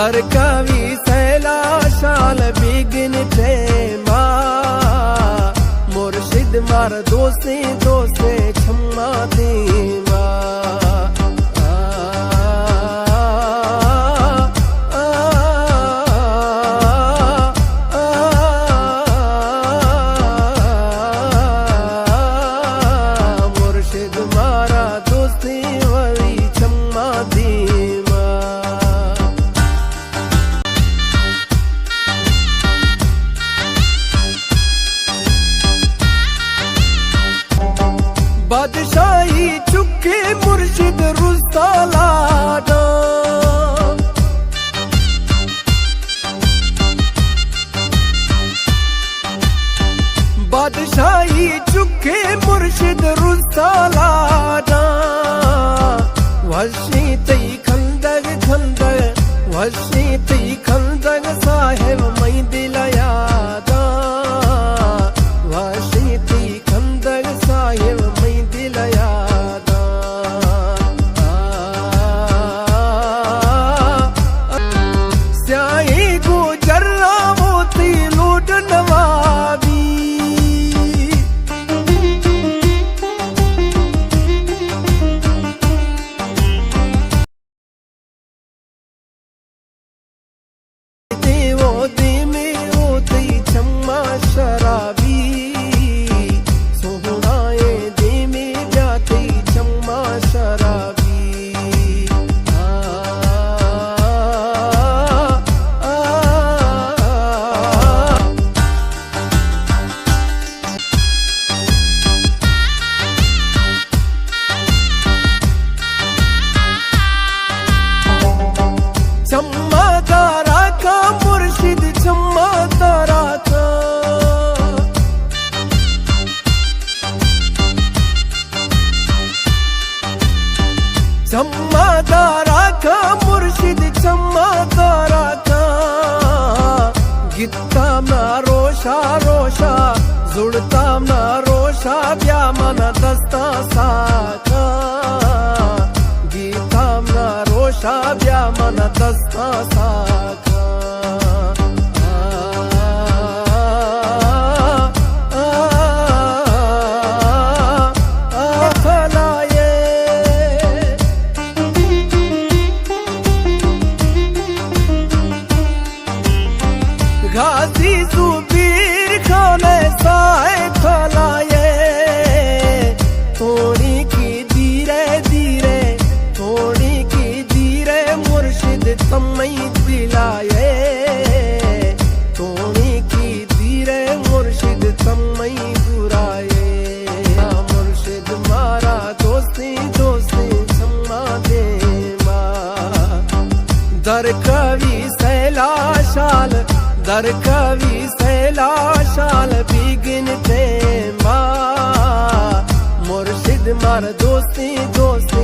दर कवि सैला शाल बिगिन मा मुर्शिद मार दोस्ते दोस्ते क्षमा दे मुर्शिद मारा दोस्ती वरी क्षमा दे बादशाही चुके मुर्शिद रुस्ता लाडा बादशाही चुके मुर्शिद रुस्ता लाडा वशी तई खंदग खंदग वशी तई खंदग साहेब मई दिल यादा वशी तई खंदग साहेब चम्मादारा का मुर्शिद चम्मादारा का गित्ता ना रोशा रोशा जुड़ता ना रोशा ब्या मन दस्ता साका गीता ना रोशा ब्या मन दस्ता साका गाजी जुबीर खाने साए थलाये थोड़ी की धीरे धीरे थोड़ी की धीरे मुर्शिद तमई दिलाये थोड़ी की धीरे मुर्शिद तमई बुराए मुर्शिद मारा दोस्ती दोस्ती क्षमा दे दर कवि सैला शाल दर कवि सैला शाल बिगिन मा मुर्शिद मार दोस्ती दोस्ती